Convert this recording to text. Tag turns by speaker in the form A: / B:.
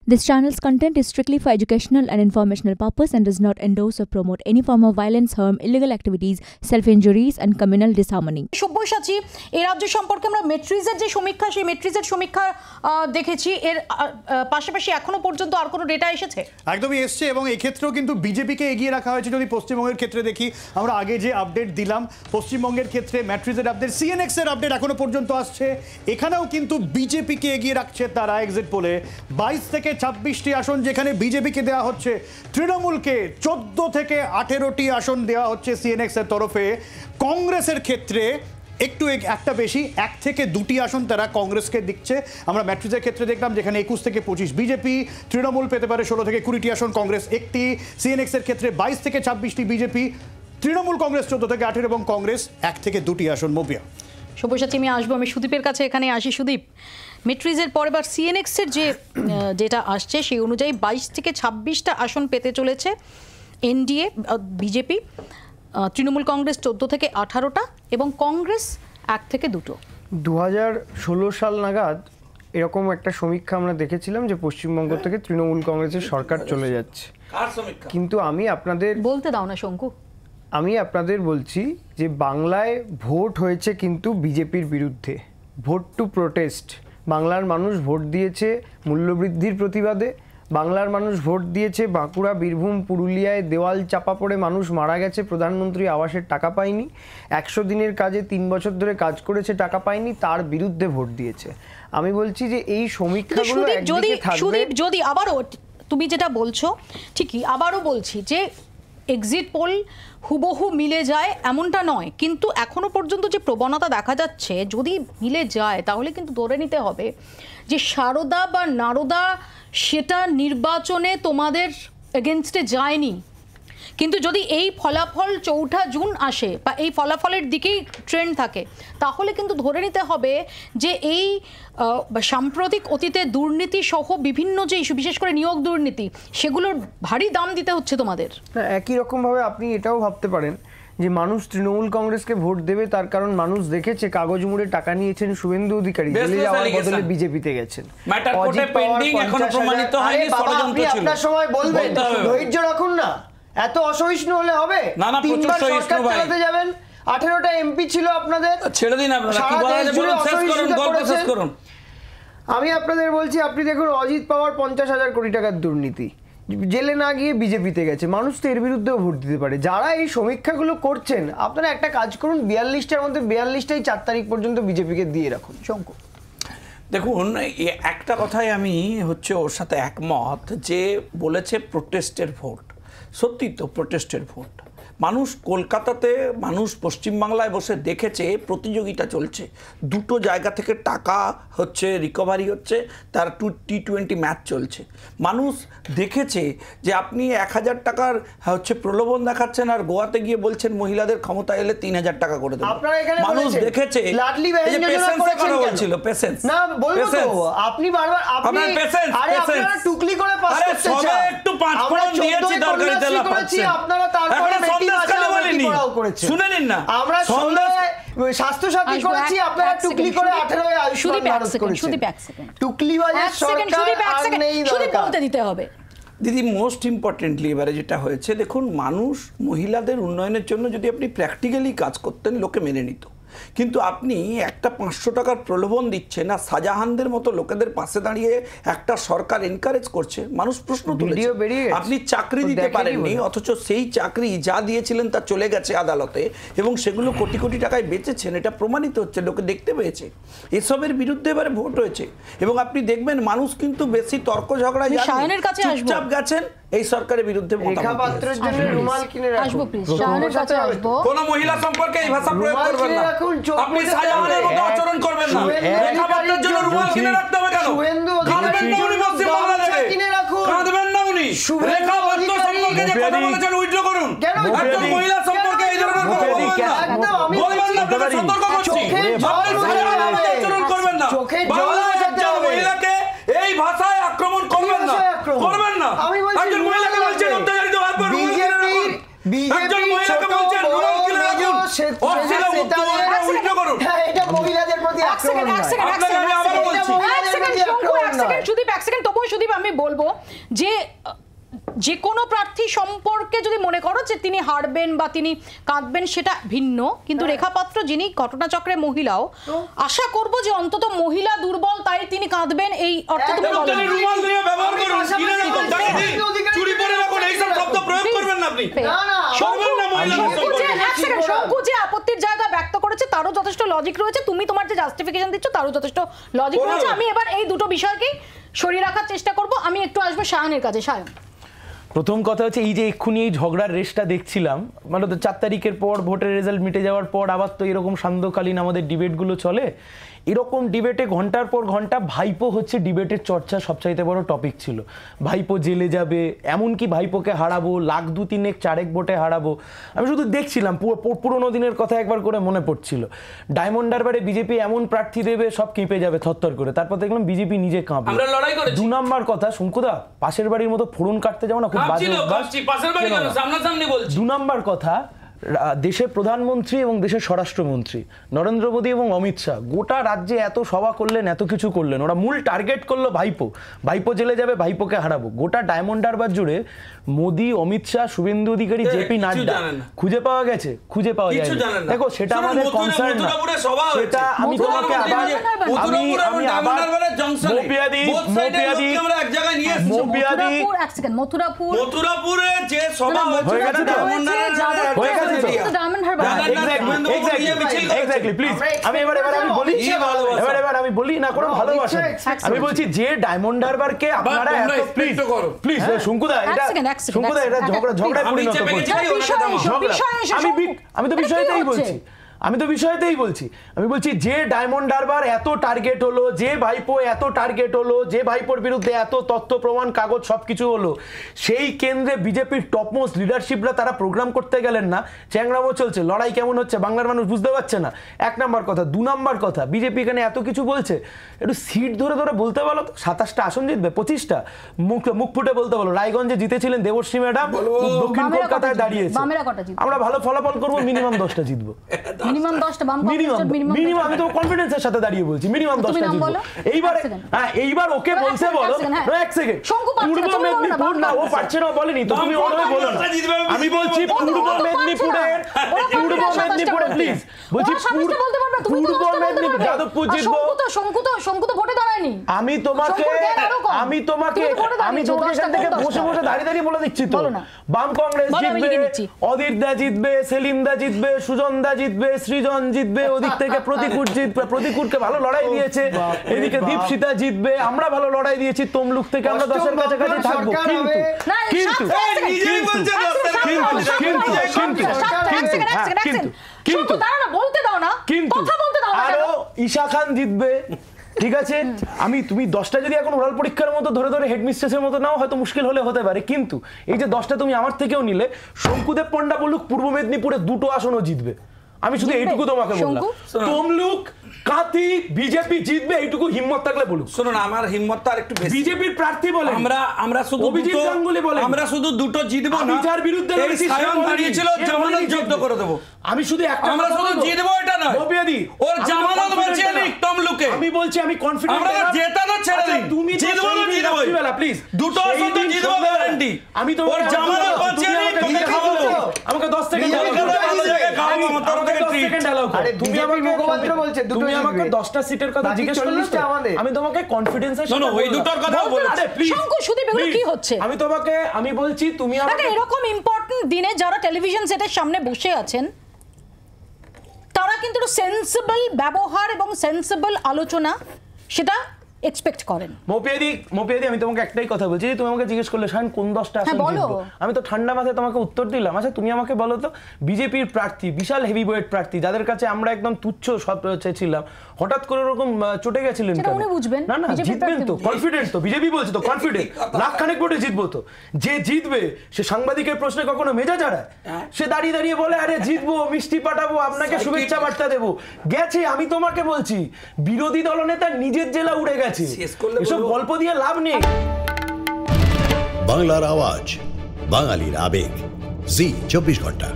A: This channel's content is strictly for educational and informational purpose and does not endorse or promote any form of violence, harm, illegal activities, self-injuries and communal disharmony.
B: Sabyasachi এই রাজ্য সম্পর্কে আমরা মেট্রিজের যে সমীক্ষা সেই মেট্রিজের সমীক্ষা দেখেছি এর পাশাপাশি এখনো পর্যন্ত আর কোনো ডেটা এসেছে
C: একদমই এসছে এবং এই ক্ষেত্রেও কিন্তু বিজেপিকে এগিয়ে রাখা হয়েছে যদি পশ্চিমবঙ্গের ক্ষেত্রে দেখি আমরা আগে যে আপডেট দিলাম পশ্চিমবঙ্গের ক্ষেত্রে মেট্রিজের আপডেট সিএনএক্স এর আপডেট এখনো পর্যন্ত আসছে এখানেও কিন্তু বিজেপিকে এগিয়ে রাখছে তারা এক্সিট পোলে 22 থেকে 26টি আসন যেখানে বিজেপিকে দেওয়া হচ্ছে তৃণমূলকে 14 থেকে 18টি আসন দেওয়া হচ্ছে সিএনএক্স এর তরফে কংগ্রেসের ক্ষেত্রে একটু একটা বেশি 1 থেকে 2টি আসন তারা কংগ্রেসকে দিচ্ছে আমরা ম্যাট্রিজের ক্ষেত্রে দেখলাম যেখানে 21 থেকে 25 বিজেপি তৃণমূল পেতে পারে 16 থেকে 20টি আসন কংগ্রেস একটি সিএনএক্স এর ক্ষেত্রে 22 থেকে 26টি বিজেপি তৃণমূল কংগ্রেস 14 থেকে 18 এবং কংগ্রেস 1 থেকে 2টি আসন মোবিয়া
B: সব্যসাচী আমি আসবো আমি সুদীপের কাছে এখানে আসি সুদীপ মেট্রিজের পরে বার সিএনএক্স এর যে ডেটা আসছে সেই অনুযায়ী 22 থেকে 26টা আসন পেতে চলেছে এনডিএ বিজেপি তৃণমূল কংগ্রেস 14 থেকে 18টা এবং কংগ্রেস 1 থেকে 2টো
D: 2016 সাল নাগাদ এরকম একটা সমীক্ষা আমরা দেখেছিলাম যে পশ্চিমবঙ্গ থেকে তৃণমূল কংগ্রেসের সরকার চলে যাচ্ছে কিন্তু আমি আপনাদের
B: বলতে দাও না শঙ্কু
D: আমি আপনাদের বলছি যে বাংলায় ভোট হয়েছে কিন্তু বিজেপির বিরুদ্ধে ভোট টু প্রোটেস্ট বাংলার মানুষ ভোট দিয়েছে মূল্যবৃদ্ধির প্রতিবাদে বাংলার মানুষ ভোট দিয়েছে বাঁকুড়া বীরভূম পুরুলিয়ায় দেওয়াল চাপা পড়ে মানুষ মারা গেছে প্রধানমন্ত্রী আবাসের টাকা পায়নি 100 দিনের কাজে 3 বছর ধরে কাজ করেছে টাকা পায়নি তার বিরুদ্ধে ভোট দিয়েছে আমি বলছি যে এই সমীক্ষাগুলো একদিকে থাকবে
B: যদি আবারও তুমি যেটা বলছো ঠিকই আবারও বলছি যে এক্সিট পোল হুবহু মিলে যায় এমনটা নয় কিন্তু এখনো পর্যন্ত যে প্রবণতা দেখা যাচ্ছে যদি মিলে যায় তাহলে কিন্তু ধরে নিতে হবে যে সারদা বা নারদা সেটা নির্বাচনে তোমাদের এগেনস্টে যায়নি কিন্তু যদি এই ফলাফল 4 জুন আসে বা এই ফলাফলের দিকেই ট্রেন্ড থাকে তাহলে কিন্তু ধরে নিতে হবে যে এই সাম্প্রতিক অতীতে দুর্নীতি সহ বিভিন্ন যে ইস্যু বিশেষ করে নিয়োগ দুর্নীতি সেগুলোর ভারী দাম দিতে হচ্ছে তোমাদের
D: একই রকমভাবে আপনি এটাও ভাবতে পারেন যে মানুষ তৃণমূল কংগ্রেসকে ভোট দেবে তার কারণ মানুষ দেখেছে কাগজ মুড়ে টাকা নিয়েছেন শুভেন্দু অধিকারী জেলে যাওয়ার বদলে বিজেপিতে গেছেন আপনার সময় বলবেন ধৈর্য রাখুন না এত অসহিষ্ণু হলে হবে তিনবার সরকার চালাতে যাবেন 18টা এমপি ছিল আপনাদের ছেড়ে দিন আপনারা কি বলা যায় বলুন শেষ করুন গল্প শেষ করুন আমি আপনাদের বলছি আপনি দেখুন অজিত পাওয়ার 50,000 কোটি টাকার দুর্নীতি জেলে না গিয়ে বিজেপিতে গেছে মানুষ তো এর বিরুদ্ধেও ভোট দিতে পারে যারা এই সমীক্ষাগুলো করছেন আপনারা একটা কাজ করুন 42টার মধ্যে 42টাই 4 তারিখ পর্যন্ত বিজেপিকে দিয়ে রাখুন শঙ্কু
E: দেখুন একটা কথাই আমি হচ্ছে ওর সাথে একমত যে বলেছে প্রোটেস্টের ভোট সত্যি তো প্রোটেস্টের ভোট মানুষ কলকাতাতে মানুষ পশ্চিমবাংলায় বসে দেখেছে প্রতিযোগিতা চলছে দুটো জায়গা থেকে টাকা হচ্ছে রিকভারি হচ্ছে তার T20 ম্যাচ চলছে মানুষ দেখেছে যে আপনি 1000 টাকার হচ্ছে প্রলোভন দেখাচ্ছেন আর গোয়াতে গিয়ে বলছেন মহিলাদের ক্ষমতা এলে 3000 টাকা করে দেবেন মানুষ দেখেছে বলছিল পেশেন্স না বলবো তো আপনি বারবার আপনি আরে আপনারা টুকলি করে পাস করতে চান একটু 5 ফোড়ন দিয়েছি দরকারি তেল পাচ্ছি আপনারা তারপরে শুনে নিন না আমরা স্বাস্থ্য সাথী করেছি আপনারা টুকলি করে 18 এ আয়ুষ্মান ভারত করেছেন টুকলি বাজে সরকার আর নেই দরকার দিতে হবে দিদি মোস্ট ইম্পর্টেন্টলি এবারে যেটা হয়েছে দেখুন মানুষ মহিলাদের উন্নয়নের জন্য যদি আপনি প্র্যাকটিক্যালি কাজ করতেন লোকে মেনে নিত কিন্তু আপনি একটা 500 টাকার প্রলোভন দিচ্ছেন না শাহজাহানদের মতো লোকেদের পাশে দাঁড়িয়ে একটা সরকার এনকারেজ করছে মানুষ প্রশ্ন তুলেছে আপনি চাকরি দিতে পারেননি অথচ সেই চাকরি যা দিয়েছিলেন তা চলে গেছে আদালতে এবং সেগুলো কোটি কোটি টাকায় বেচেছেন এটা প্রমাণিত হচ্ছে লোকে দেখতে পেয়েছে এসবের বিরুদ্ধে এবারে ভোট হয়েছে এবং আপনি দেখবেন মানুষ কিন্তু বেশি তর্ক ঝগড়া চুপচাপ গেছেন এই সরকারের বিরুদ্ধে রেখাপাত্রের জন্য রুমাল কিনে রাখুন কোন মহিলা সম্পর্কে এই ভাষা প্রয়োগ করবেন না আপনি শাহজাহানের মতো আচরণ করবেন না রেখাপাত্রের জন্য রুমাল কিনে রাখতে হবে কেন কাঁদবেন না উনি পশ্চিম বাংলা থেকে কিনে রাখুন কাঁদবেন না উনি রেখাপাত্র সম্পর্কে যে কথা বলেছেন উইথড্র করুন একজন মহিলা সম্পর্কে এই ধরনের কথা বলবেন না আপনাকে সতর্ক করছি আপনি শাহজাহানের মতো আচরণ করবেন না বাংলায় একজন মহিলাকে এই ভাষায় আক্রমণ করবেন না একজন মহিলাকে বলছেন অত্যাচারিত হওয়ার পর একজন মহিলাকে বলছেন রুমাল কিনে রাখুন অশ্লীল উইথড্র করুন এটা মহিলাদের প্রতি আক্রমণ আপনাকে আমি আবার বলছি
B: সেকেন্ড তবুও সুদীপ আমি বলবো যে কোনো প্রার্থী সম্পর্কে যদি মনে করো যে তিনি হারবেন বা তিনি কাঁদবেন সেটা ভিন্ন, কিন্তু রেখা পাত্র যিনি ঘটনাচক্রে মহিলাও, আশা করব যে অন্তত মহিলা দুর্বল তাই তিনি কাঁদবেন এই অর্থে তুমি বলো শঙ্কু যে আপত্তির জায়গা ব্যক্ত করেছে তারও যথেষ্ট লজিক রয়েছে, তুমি তোমার যে জাস্টিফিকেশন দিচ্ছ তারও যথেষ্ট লজিক রয়েছে। আমি এবার এই দুটো বিষয়কেই সরিয়ে রাখার চেষ্টা করব। আমি একটু আসবো সায়নের কাছে। সায়ন,
F: প্রথম কথা হচ্ছে এই যে এক্ষুনি এই ঝগড়ার রেসটা দেখছিলাম, মানে তো 4 তারিখের পর ভোটের রেজাল্ট মিটে যাওয়ার পর আবার তো এরকম সান্ধ্যকালীন আমাদের ডিবেটগুলো চলে। এরকম ডিবেটে ঘন্টার পর ঘন্টা ভাইপো হচ্ছে ডিবেটের চর্চা সবচাইতে বড় টপিক ছিল। ভাইপো জেলে যাবে, এমনকি ভাইপোকে হারাবো, 1,00,000-2,300 ভোটে হারাবো। আমি শুধু দেখছিলাম, পুরোনো দিনের কথা একবার করে মনে পড়ছিল। ডায়মন্ড হারবারে বিজেপি এমন প্রার্থী দেবে সব কেঁপে যাবে থরথর করে, তারপর দেখলাম বিজেপি নিজে কাঁপবে। 2 নাম্বার কথা, শঙ্কুদা পাশের বাড়ির মতো ফোড়ন কাটতে যাও না, খুব বাজে। 2 নাম্বার কথা, দেশের প্রধানমন্ত্রী এবং দেশের স্বরাষ্ট্রমন্ত্রী নরেন্দ্র মোদী এবং অমিত শাহ গোটা রাজ্যে এত সভা করলেন, এত কিছু করলেন, ওরা মূল টার্গেট করলো ভাইপো জেলে যাবে, ভাইপোকে হারাবো। গোটা ডায়মন্ড হারবার জুড়ে মোদী, অমিত শাহ, শুভেন্দু অধিকারী, জেপি নাড্ডা খুঁজে পাওয়া গেছে? খুঁজে পাওয়া যায়। দেখো সেটা আমাদের কনসার্ন না, সেটা আমি তোমাকে
E: মথুরাপুরে যে সভা হয়ে গেছে
F: আমি বলি না কোনো ভালোবাসা, আমি বলছি যে ডায়মন্ড হারবারকে আপনারা প্লিজ শঙ্কুদা এটা ঝগড়ায় পরিণত করছে। আমি তো বিষয়তেই বলছি আমি বলছি যে ডায়মন্ড হারবার এত টার্গেট হলো, যে ভাইপো এত টার্গেট হলো, যে ভাইপোর বিরুদ্ধে এত তথ্য প্রমাণ কাগজ সবকিছু হলো, সেই কেন্দ্রে বিজেপির টপমোস্ট লিডারশিপরা তারা প্রোগ্রাম করতে গেলেন না। চ্যাংরামো চলছে, লড়াই কেমন হচ্ছে বাংলার মানুষ বুঝতে পারছে না, 1 নাম্বার কথা। 2 নাম্বার কথা, বিজেপি এখানে এত কিছু বলছে, একটু সিট ধরে ধরে বলতে বলো তো। 27টা আসন জিতবে, 25টা মুখ ফুটে বলতে বলো। রায়গঞ্জে জিতেছিলেন দেবশ্রী ম্যাডাম, দক্ষিণ কলকাতায় দাঁড়িয়েছে। আমরা ভালো ফলাফল করবো, মিনিমাম 10টা জিতবো।
B: মিনিমাম 10টা
F: মিনিমাম, আমি তো কনফিডেন্সের সাথে দাঁড়িয়ে বলছি মিনিমাম 10টা জিতবো। এইবার ওকে বলতে বলো। 1 সেকেন্ড, পূর্ব মেদিনীপুর না, ও পারছে না বলেনি তো, তুমি ওর হয়ে বলো না। আমি বলছি পূর্ব মেদিনীপুরে প্লিজ বলছি পূর্ব মেদিনীপুর যাদবপুর জিতবো।
B: শঙ্কু তো ভোটে দাঁড়ায়নি।
F: আমি তোমাকে এখান থেকে বসে দাঁড়িয়ে বলে দিচ্ছি তো, বাম কংগ্রেস জিতবে, অধীরদা জিতবে, সেলিমদা জিতবে, সুজনদা জিতবে, সৃজন জিতবে, ওদিক থেকে প্রতিকূলকে ভালো লড়াই দিয়েছে, এদিকে দীপশিতা জিতবে, আমরা ভালো লড়াই দিয়েছি, তমলুক থেকে আমরা 10-এর কাছাকাছি থাকবো। কিন্তু আরো ঈশা খান জিতবে, ঠিক আছে। তুমি 10টা যদি এখন ওরাল পরীক্ষার মতো ধরে ধরে হেডমিস্ট্রেসের মতো নাও, হয়তো মুশকিল হতে পারে, কিন্তু এই যে 10টা তুমি আমার থেকেও নিলে, শঙ্কুদেব পণ্ডা বলুক পূর্ব মেদিনীপুরে 2টো আসনও জিতবে। আমি শুধু এইটুকু তোমাকে বললাম, তমলুক কাতি বিজেপি জিতবে, এইটুকু হিম্মত থাকলে বলুক।
E: শুনুন, আমার হিম্মতটা আরেকটু বেশি।
F: বিজেপির প্রার্থী বলে
E: আমরা শুধু দুটো জিতবো না,
F: যার বিরুদ্ধে
E: দাঁড়িয়েছিল জামানত জব্দ করে দেবো।
F: আমি শুধু একটা,
E: আমরা শুধু জিতবো এটা নয়, ওর জামানত বাঁচিয়ে নিক তমলুকে।
F: আমি বলছি আমি কনফিডেন্ট,
E: আমরা জেতানো ছেড়ে দিই, তুমি জিতবো না জিতবো প্লিজ, দুটো আসন তো জিতবো গ্যারান্টি।
F: আমি তো
E: ওর জামানত বাঁচিয়ে নিক, তোকে খাওয়াবো,
F: আমাকে 10 সেকেন্ড ভালো জায়গায় খাওয়াবো, আমার তরফ থেকে ট্রিট।
D: আরে তুমি আমাকে মুখপাত্র বলছে
F: তুমি আমাকে 10টা সিটের কথা জিজ্ঞেস করলে, আমি তোমাকে কনফিডেন্সের সাথে
E: ওই দুটোর কথা বলছি।
B: শঙ্কু সুদীপ এগুলো কি হচ্ছে?
F: আমি বলছি তুমি আমাকে
B: এরকম ইম্পর্টেন্ট দিনে যারা টেলিভিশন সেটের সামনে বসে আছেন তারা কিন্তু সেন্সিবল ব্যবহার এবং সেন্সিবল আলোচনা সেটা এক্সপেক্ট করেন।
F: মোপিয়াদি আমি তোমাকে একটাই কথা বলছি, তুমি আমাকে জিজ্ঞেস করলে শায়ন কোন 10টা আসন জিতবো, আমি তো ঠান্ডা মাথায় তোমাকে উত্তর দিলাম। আচ্ছা তুমি আমাকে বলো তো, বিজেপির প্রার্থী বিশাল হেভি ওয়েট প্রার্থী, যাদের কাছে আমরা একদম তুচ্ছ ছিলাম, হঠাৎ করে ওরকম চটে গেছিলেন, না না জিতবেন তো, কনফিডেন্ট তো, বিজেপি বলছে তো কনফিডেন্ট, লাখখানেক ভোটে জিতবো তো। যে জিতবে সে সাংবাদিকের প্রশ্নে কখনো মেজা ছাড়ায়, সে দাঁড়িয়ে বলে আরে জিতবো, মিষ্টি পাঠাবো, আপনাকে শুভেচ্ছা বার্তা দেবো, গেছে। আমি তোমাকে বলছি বিরোধী দলনেতা নিজের জেলা উড়ে গেছে, এসব গল্প দিয়ে লাভ নেই।
G: বাংলার আওয়াজ, বাঙালির আবেগ, জি 24 ঘন্টা।